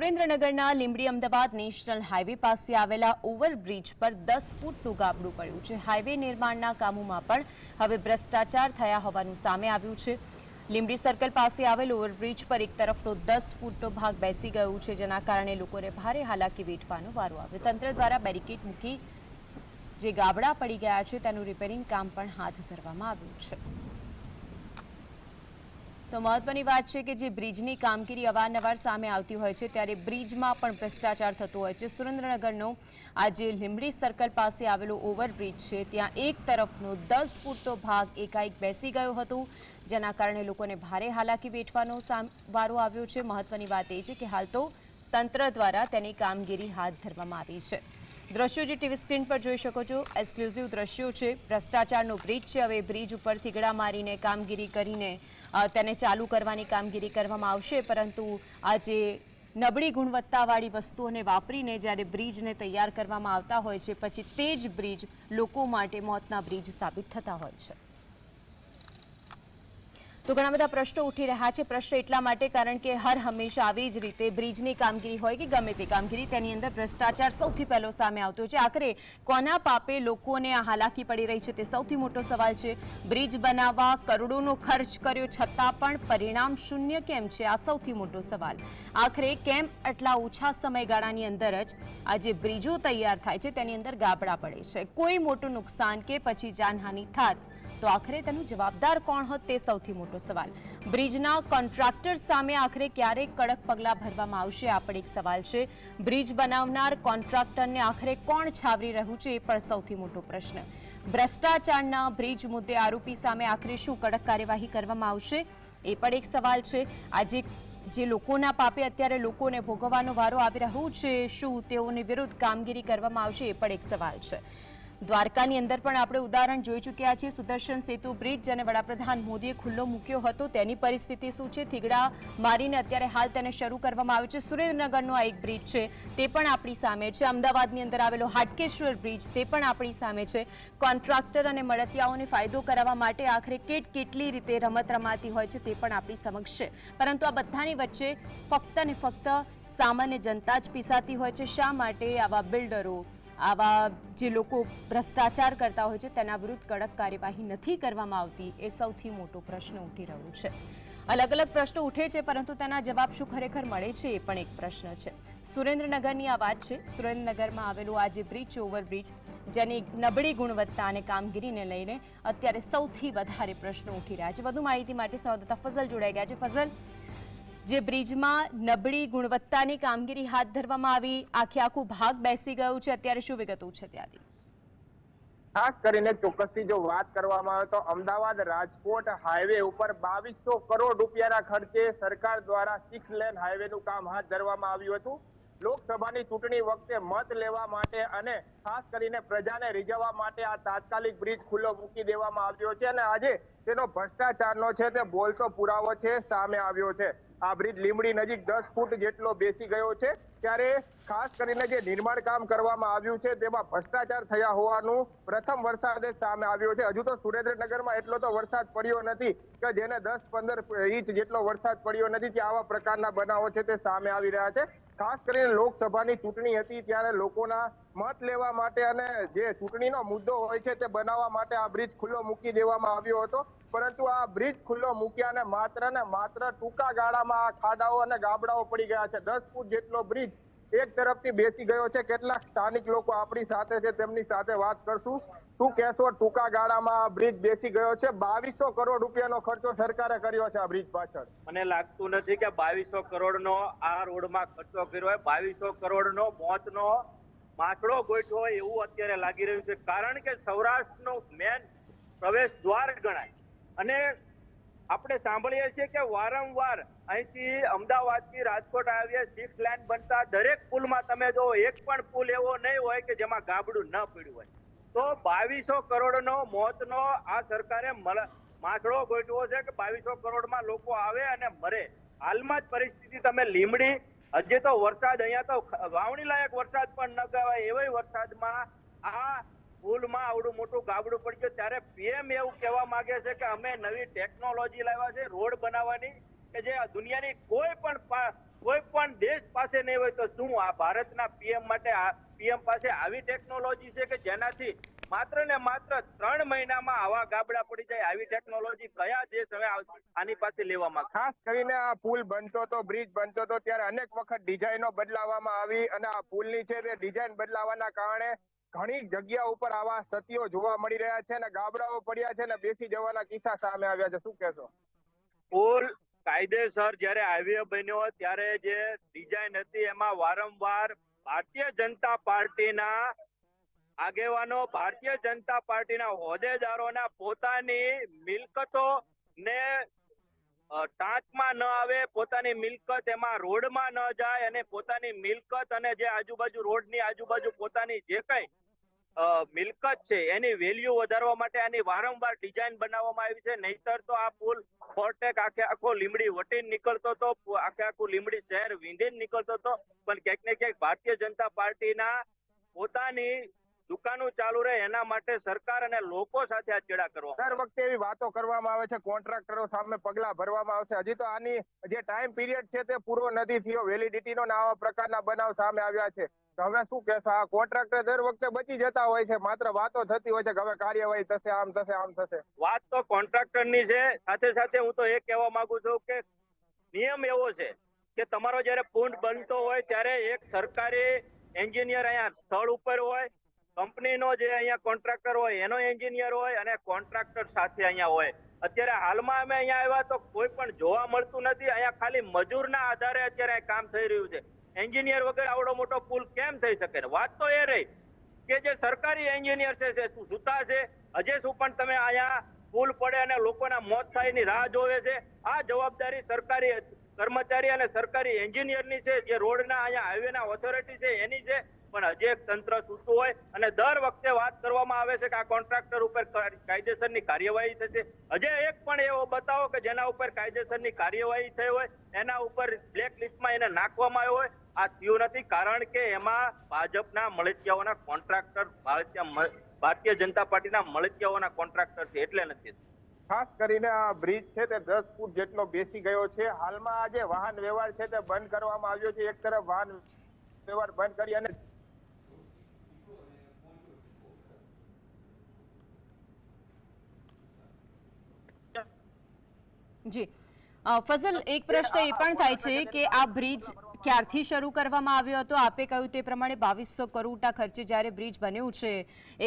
સુરેન્દ્રનગરના Limbdi Ahmedabad national highway પાસે આવેલા ઓવરબ્રિજ પર 10 ફૂટનું ગાબડું પડ્યું છે। હાઈવે નિર્માણના કામોમાં પણ હવે ભ્રષ્ટાચાર થયા હોવાનું સામે આવ્યું છે। લીંબડી સર્કલ પાસે આવેલ ઓવરબ્રિજ પર એક તરફનો 10 ફૂટનો ભાગ બેસી ગયો છે, જેના કારણે લોકોને ભારે હાલાકી વેઠવાનો વારો આવ્યો। તંત્ર દ્વારા બેરિકેડ મૂકી જે ગાબડા પડી ગયા છે તેનું રિપેરિંગ કામ પણ હાથ ધરવામાં આવ્યું છે। તો મહત્વની વાત છે કે જે બ્રિજની કામગીરી અવારનવાર સામે આવતી હોય છે ત્યારે બ્રિજમાં પણ ભ્રષ્ટાચાર થતો હોય છે। સુરેન્દ્રનગરનો આજે લીંબડી સર્કલ પાસે આવેલો ઓવરબ્રિજ છે ત્યાં એક તરફનો 10 ફૂટનો ભાગ એકાએક બેસી ગયો હતો, જેના કારણે લોકોને ભારે હાલાકી વેઠવાનો વારો આવ્યો છે। મહત્વની વાત એ છે કે હાલ તો તંત્ર દ્વારા તેની કામગીરી હાથ ધરવામાં આવી છે। દ્રશ્યો જે ટીવી સ્ક્રીન પર જોઈ શકો છો એક્સક્લુઝિવ દ્રશ્યો છે। ભ્રષ્ટાચારનો બ્રિજ છે, હવે બ્રિજ ઉપર થીગડા મારીને કામગીરી કરીને તેને ચાલુ કરવાની કામગીરી કરવામાં આવશે, પરંતુ આજે નબળી ગુણવત્તાવાળી વસ્તુઓને વાપરીને જ્યારે બ્રિજને તૈયાર કરવામાં આવતા હોય છે પછી તે જ બ્રિજ લોકો માટે મોતના બ્રિજ સાબિત થતા હોય છે। તો ઘણા બધા પ્રશ્નો ઉઠી રહ્યા છે। પ્રશ્ન એટલા માટે કારણ કે હર હંમેશા આવી જ રીતે બ્રિજની કામગીરી હોય કે ગમે તે કામગીરી તેની અંદર ભ્રષ્ટાચાર સૌથી પહેલો સામે આવતો છે। આખરે કોના પાપે લોકોને આ હાલાકી પડી રહી છે તે સૌથી મોટો સવાલ છે। બ્રિજ બનાવવા કરોડોનો ખર્ચ કર્યો છતાં પણ પરિણામ શૂન્ય કેમ છે, આ સૌથી મોટો સવાલ। આખરે કેમ આટલા ઓછા સમયગાળાની અંદર જ આ જે બ્રિજો તૈયાર થાય છે તેની અંદર ગાબડા પડે છે, કોઈ મોટું નુકસાન કે પછી જાનહાનિ થાત તો આખરે તેનું જવાબદાર કોણ હોત તે સૌથી મોટો સવાલ। બ્રિજના કોન્ટ્રાક્ટર સામે આખરે ક્યારે કડક પગલાં ભરવામાં આવશે આ પણ એક સવાલ છે। બ્રિજ બનાવનાર કોન્ટ્રાક્ટરને આખરે કોણ છાવરી રહ્યું છે એ પણ સૌથી મોટો પ્રશ્ન। ભ્રષ્ટાચારના બ્રિજ મુદ્દે આરોપી સામે આખરે શું કડક કાર્યવાહી કરવામાં આવશે એ પણ એક સવાલ છે। આજે જે લોકોના પાપે અત્યારે લોકોને ભોગવવાનો વારો આવી રહ્યો છે, શું તેઓની વિરુદ્ધ કામગીરી કરવામાં આવશે એ પણ એક સવાલ છે। દ્વારકાની અંદર પણ આપણે ઉદાહરણ જોઈ ચૂક્યા છીએ। સુદર્શન સેતુ બ્રિજ જેને વડાપ્રધાન મોદીએ ખુલ્લો મૂક્યો હતો તેની પરિસ્થિતિ શું છે, થીગડા મારીને અત્યારે હાલ તેને શરૂ કરવામાં આવ્યો છે। સુરેન્દ્રનગરનો આ એક બ્રિજ છે તે પણ આપણી સામે છે। અમદાવાદની અંદર આવેલો હાટકેશ્વર બ્રિજ તે પણ આપણી સામે છે। કોન્ટ્રાક્ટર અને મળતિયાઓને ફાયદો કરાવવા માટે આખરે કેટલી રીતે રમત રમાતી હોય છે તે પણ આપણી સમક્ષ છે, પરંતુ આ બધાની વચ્ચે ફક્ત ને ફક્ત સામાન્ય જનતા જ પીસાતી હોય છે। શા માટે આવા બિલ્ડરો, આવા જે લોકો ભ્રષ્ટાચાર કરતા હોય છે તેના વિરુદ્ધ કડક કાર્યવાહી નથી કરવામાં આવતી એ સૌથી મોટો પ્રશ્ન ઉઠી રહ્યો છે। અલગ અલગ પ્રશ્નો ઉઠે છે પરંતુ તેના જવાબ શું ખરેખર મળે છે એ પણ એક પ્રશ્ન છે। સુરેન્દ્રનગરની આ વાત છે। સુરેન્દ્રનગરમાં આવેલો આ જે બ્રિજ છે ઓવરબ્રિજ, જેની નબળી ગુણવત્તા અને કામગીરીને લઈને અત્યારે સૌથી વધારે પ્રશ્નો ઉઠી રહ્યા છે। વધુ માહિતી માટે સંવાદદાતા ફઝલ જોડાઈ ગયા છે। ફઝલ, જે બ્રિજમાં નબળી ગુણવત્તાની કામગીરી હાથ ધરવામાં આવી, આખું ભાગ બેસી ગયું છે, અત્યારે શું વિગતો છે ત્યાંથી? ખાસ કરીને ચોક્કસથી જો વાત કરવામાં આવે તો અમદાવાદ રાજકોટ હાઈવે ઉપર 2200 કરોડ રૂપિયાના ખર્ચે સરકાર દ્વારા 6 લેન હાઈવેનું કામ હાથ ધરવામાં આવ્યું હતું। લોકસભાની ચૂંટણી વખતે મત લેવા માટે અને ખાસ કરીને પ્રજાને રીઝવવા માટે આ તાત્કાલિક બ્રિજ ખુલ્લો મૂકી દેવામાં આવ્યો છે અને આજે તેનો ભ્રષ્ટાચારનો છે તે બોલતો પુરાવો છે સામે આવ્યો છે। આ બ્રિજ લીંબડી નજીક 10 ફૂટ જેટલો બેસી ગયો છે, ત્યારે ખાસ કરીને જે નિર્માણ કામ કરવામાં આવ્યું છે તેમાં ભ્રષ્ટાચાર થયા હોવાનું પ્રથમ વરસાદે સામે આવ્યો છે। હજુ તો સુરેન્દ્રનગરમાં એટલો તો વરસાદ પડ્યો નથી કે જેને 10-15 ઇંચ જેટલો વરસાદ પડ્યો નથી ત્યાં આવા પ્રકારના બનાવો છે તે સામે આવી રહ્યા છે। ખાસ કરીને લોકસભાની ચૂંટણી હતી ત્યારે લોકોના મત લેવા માટે અને જે ચૂંટણીનો મુદ્દો હોય છે તે બનાવવા માટે આ બ્રિજ ખુલ્લો મૂકી દેવામાં આવ્યો હતો, પરંતુ આ બ્રિજ ખુલ્લો મૂક્યા ને માત્ર ટૂંકા ગાળામાં આ ખાડાઓ અને ગાબડાઓ પડી ગયા છે। 10 ફૂટ જેટલો બ્રિજ એક તરફથી બેસી ગયો છે। કેટલાક સ્થાનિક લોકો આપણી સાથે છે, તેમની સાથે વાત કરશું। શું કહેશો, ટૂંકા ગાળામાં આ બ્રિજ બેસી ગયો છે? 2200 કરોડ રૂપિયાનો ખર્ચો સરકારે કર્યો છે આ બ્રિજ પાછળ। મને લાગતું નથી કે 2200 કરોડનો આ રોડમાં ખર્ચો કર્યો હોય। 2200 કરોડનો મોતનો માછડો ગોઠવો હોય એવું અત્યારે લાગી રહ્યું છે, કારણ કે સૌરાષ્ટ્રનો મેન પ્રવેશ દ્વાર ગણાય અને આપણે સાંભળીએ છીએ કે વારંવાર અહીંથી અમદાવાદથી રાજકોટ આવીએ 6 લેન બનતા દરેક પુલમાં તમે જો એક પણ પુલ એવો નહીં હોય કે જેમાં ગાબડું ન પડ્યું હોય। તો 2200 કરોડનો મોતનો આ સરકારે માછડો ગોઠવો છે કે 2200 કરોડમાં લોકો આવે અને મરે। હાલમાં જ પરિસ્થિતિ તમે લીંબડી, હજી તો વરસાદ અહીંયા તો વાવણી લાયક વરસાદ પણ ન કહેવાય એવા વરસાદમાં આ પુલમાં આવડું મોટું ગાબડું પડી ગયું, ત્યારે પીએમ એવું કહેવા માંગે છે કે અમે નવી ટેકનોલોજી લાવ્યા છે રોડ બનાવવાની, કે જે દુનિયાની કોઈ પણ દેશ પાસે નહીં હોય. તો શું આ ભારતના પીએમ માટે પીએમ પાસે આવી ટેકનોલોજી છે કે જેનાથી માત્ર ને માત્ર 3 મહિનામાં આવા ગાબડા પડી જાય? આવી ટેકનોલોજી કયા દેશ હવે આની પાસે લેવામાં? ખાસ કરીને આ પુલ બનતો હતો, બ્રિજ બનતો હતો, ત્યારે અનેક વખત ડિઝાઇનો બદલાવવામાં આવી અને આ પુલની છે તે ડિઝાઇન બદલાવાના કારણે ઘણી જગ્યા ઉપર આવા સતીઓ જોવા મળી રહ્યા છે અને ગાબડાઓ પડ્યા છે અને બેસી જવાના કિસ્સા સામે આવ્યા છે. શું કહેશો? પુલ કાયદેસર જ્યારે હાઈવે બન્યો ત્યારે જે ડિઝાઇન હતી એમાં વારંવાર ભારતીય જનતા પાર્ટીના આગેવાનો, ભારતીય જનતા પાર્ટીના હોદ્દેદારોના પોતાની મિલકતો ને ટાંચમાં ન આવે, પોતાની મિલકત એમાં રોડમાં ન જાય અને પોતાની મિલકત અને જે આજુબાજુ રોડની આજુબાજુ પોતાની જે કઈ મિલકત છે એની વેલ્યુ વધારવા માટે આની વારંવાર ડિઝાઇન બનાવવામાં આવી છે. નહીતર તો આ પુલ ફોરટેક આખો લીમડી વટીને નીકળતો હતો, આખું લીમડી શહેર વિંધીને નીકળતો હતો. પણ ક્યાંક ને ક્યાંક ભારતીય જનતા પાર્ટીના પોતાની દુકાનો ચાલુ રહે એના માટે સરકાર અને લોકો સાથે આ ચેડા કરવા. દર વખતે એવી વાતો કરવામાં આવે છે, કોન્ટ્રાક્ટરો સામે પગલા ભરવામાં આવશે. હજી તો આની જે ટાઈમ પીરિયડ છે તે પૂરો નથી થયો, વેલિડિટીનો આવા પ્રકારના બનાવ સામે આવ્યા છે. તો હવે શું કહેશો? આ કોન્ટ્રાક્ટર દર વખતે બચી જતા હોય છે, માત્ર વાતો થતી હોય છે કે હવે કાર્યવાહી થશે, આમ થશે, આમ થશે. વાત તો કોન્ટ્રાક્ટરની છે, સાથે સાથે હું તો એ કહેવા માંગુ છું કે નિયમ એવો છે કે તમારો જયારે પુલ બનતો હોય ત્યારે એક સરકારી એન્જિનિયર અહીંયા સ્થળ ઉપર હોય, કંપનીનો જે અહીંયા કોન્ટ્રાક્ટર હોય એનો એન્જિનિયર હોય અને કોન્ટ્રાક્ટર સાથે અહીંયા હોય. અત્યારે હાલમાં અમે અહીંયા આવ્યા તો કોઈ પણ જોવા મળતું નથી. અહીંયા ખાલી મજૂરના આધારે અત્યારે કામ થઈ રહ્યું છે. એન્જિનિયર વગર આવડો મોટો પુલ કેમ થઈ શકે? વાત તો એ રહી કે જે સરકારી એન્જિનિયર છે સુતા છે, હજે શું પણ તમે અહીંયા પુલ પડે અને લોકોના મોત થાય એની રાહ જોવે છે. આ જવાબદારી સરકારી કર્મચારી અને સરકારી એન્જિનિયરની છે, જે રોડના અહીંયા હાઈવેના ઓથોરિટી છે એની છે. પણ હજી એક તંત્ર સૂતું હોય અને દર વખતે વાત કરવામાં આવે છે કે આ કોન્ટ્રાક્ટર ઉપર કાયદેસરની કાર્યવાહી થશે. હજે એક પણ એવો બતાવો કે જેના ઉપર કાયદેસરની કાર્યવાહી થઈ હોય, એના ઉપર બ્લેક લિસ્ટમાં એને નાખવામાં આવ્યો હોય. આ થયું નથી કારણ કે એમાં ભાજપના મળતિયાઓના કોન્ટ્રાક્ટર, ભારતીય જનતા પાર્ટીના મળતિયાઓના કોન્ટ્રાક્ટર છે એટલે નથી. ખાસ કરીને આ બ્રિજ છે તે 10 ફૂટ જેટલો બેસી ગયો છે. હાલમાં આ જે વાહન વ્યવહાર છે તે બંધ કરવામાં આવ્યો છે. એક તરફ વાહન વ્યવહાર બંધ કરી અને જી ફઝલ, એક પ્રશ્ન એ પણ થાય છે કે આ બ્રિજ ક્યારથી શરૂ કરવામાં આવ્યો હતો? આપે કહ્યું તે પ્રમાણે 2200 કરોડના ખર્ચે જ્યારે બ્રિજ બન્યું છે.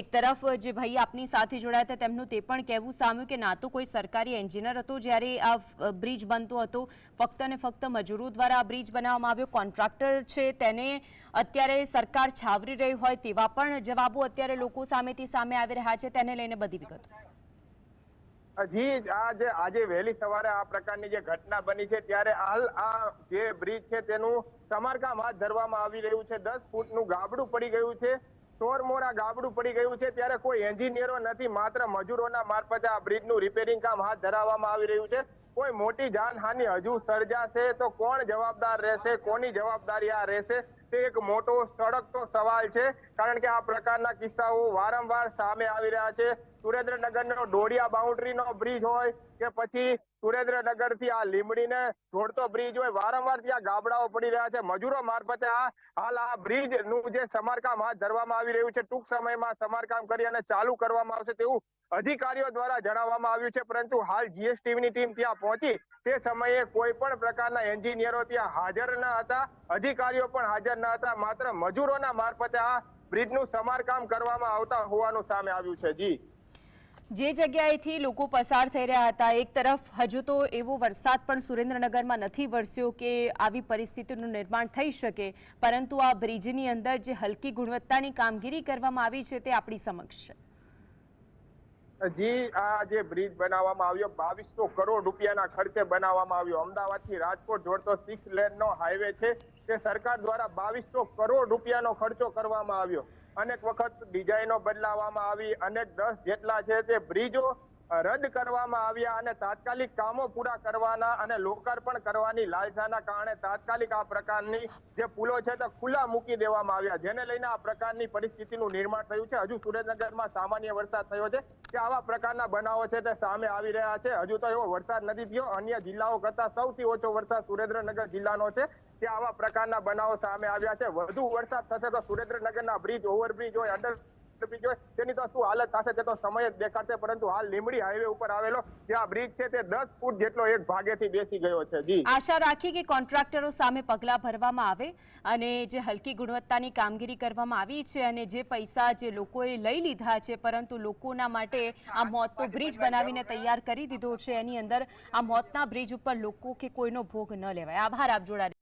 એક તરફ જે ભાઈ આપની સાથે જોડાયા હતા તેમનું તે પણ કહેવું સામ્યું કે ના તો કોઈ સરકારી એન્જિનિયર હતો જ્યારે આ બ્રિજ બનતો હતો, ફક્ત ને ફક્ત મજૂરો દ્વારા આ બ્રિજ બનાવવામાં આવ્યો. કોન્ટ્રાક્ટર છે તેને અત્યારે સરકાર છાવરી રહી હોય તેવા પણ જવાબો અત્યારે લોકો સામેથી સામે આવી રહ્યા છે. તેને લઈને બધી વિગતો. જી, આજે વહેલી સવારે આ પ્રકારની જે ઘટના બની છે ત્યારે હાલ આ જે બ્રિજ છે તેનું સમારકામ હાથ ધરવામાં આવી રહ્યું છે. 10 ફૂટનું ગાબડું પડી ગયું છે, ચોરમોરા ગાબડું પડી ગયું છે. ત્યારે કોઈ એન્જિનિયરો નથી, માત્ર મજૂરોના મારફતે આ બ્રિજનું રિપેરિંગ કામ હાથ ધરવામાં આવી રહ્યું છે. કોઈ મોટી જાનહાનિ હજુ સર્જાશે તો કોણ જવાબદાર રહેશે, કોની જવાબદારી આ રહેશે, તે એક મોટો સળગતો સવાલ છે. કારણ કે આ પ્રકારના કિસ્સાઓ વારંવાર સામે આવી રહ્યા છે. સુરેન્દ્રનગરનો ડોડિયા બાઉન્ડ્રીનો બ્રિજ હોય કે પછી સુરેન્દ્રનગર થી આ લીમડીને જોડતો બ્રિજ હોય, વારંવાર ત્યાં ગાબડાઓ પડી રહ્યા છે. મજૂરો મારફતે હાલ આ બ્રિજ નું જે સમારકામ હાથ ધરવામાં આવી રહ્યું છે, ટૂંક સમયમાં સમારકામ કરી અને ચાલુ કરવામાં આવશે તેવું અધિકારીઓ દ્વારા જણાવવામાં આવ્યું છે. પરંતુ હાલ જીએસટીવીની ટીમ ત્યાં પહોંચી તે સમયે કોઈ પણ પ્રકારના એન્જિનિયરો ત્યાં હાજર ન હતા, અધિકારીઓ પણ હાજર ન હતા. માત્ર મજૂરોના મારફતે આ બ્રિજનું સમારકામ કરવામાં આવતા હોવાનું સામે આવ્યું છે. જી, જે જગ્યાએથી લોકો પસાર થઈ રહ્યા હતા, એક તરફ હજુ તો એવો વરસાદ પણ સુરેન્દ્રનગરમાં નથી વરસ્યો કે આવી પરિસ્થિતિનું નિર્માણ થઈ શકે, પરંતુ આ બ્રિજની અંદર જે હલકી ગુણવત્તાની કામગીરી કરવામાં આવી છે તે આપણી સમક્ષ છે. જી, આ જે બ્રિજ બનાવવામાં આવ્યો 2200 કરોડ રૂપિયાના ખર્ચે બનાવવામાં આવ્યો. અમદાવાદથી રાજકોટ જોડતો 6 લેનનો હાઈવે છે તે સરકાર દ્વારા 2200 કરોડ રૂપિયાનો ખર્ચો કરવામાં આવ્યો. અનેક વખત ડિઝાઇનો બદલાવવામાં આવી, અનેક 10 જેટલા છે તે બ્રિજો રદ કરવામાં આવ્યા અને તાત્કાલિક કામો પૂરા કરવાના અને લોકાર્પણ કરવાની લાલસાના કારણે તાત્કાલિક આ પ્રકારની જે પુલો છે તે ખુલ્લા મૂકી દેવામાં આવ્યા, જેને લઈને આ પ્રકારની પરિસ્થિતિનું નિર્માણ થયું છે. હજુ સુરેન્દ્રનગરમાં સામાન્ય વરસાદ થયો છે કે આવા પ્રકારના બનાવો છે તે સામે આવી રહ્યા છે. હજુ તો એવો વરસાદ નથી થયો. અન્ય જિલ્લાઓ કરતા સૌથી ઓછો વરસાદ સુરેન્દ્રનગર જિલ્લાનો છે, કે આવા પ્રકારના બનાવો સામે આવ્યા છે. વધુ વરસાદ થશે તો સુરેન્દ્રનગરના બ્રિજ, ઓવરબ્રિજ હોય, અંડરબ્રિજ હોય, તેની તો શું હાલત થશે તે તો સમય જ દેખાડશે. પરંતુ હાલ લીંબડી હાઈવે ઉપર આવેલો જે આ બ્રિજ છે તે 10 ફૂટ જેટલો એક ભાગેથી બેસી ગયો છે. જી, આશા રાખીએ કે કોન્ટ્રાક્ટરો સામે પગલાં ભરવામાં આવે અને જે હલકી ગુણવત્તાની કામગીરી કરવામાં આવી છે અને જે પૈસા જે લોકોએ લઈ લીધા છે, પરંતુ લોકોના માટે આ મોતનો બ્રિજ બનાવીને તૈયાર કરી દીધો છે, એની અંદર આ મોતના બ્રિજ ઉપર લોકો કે કોઈનો ભોગ ન લેવાય. આભાર આપ જોડાયા.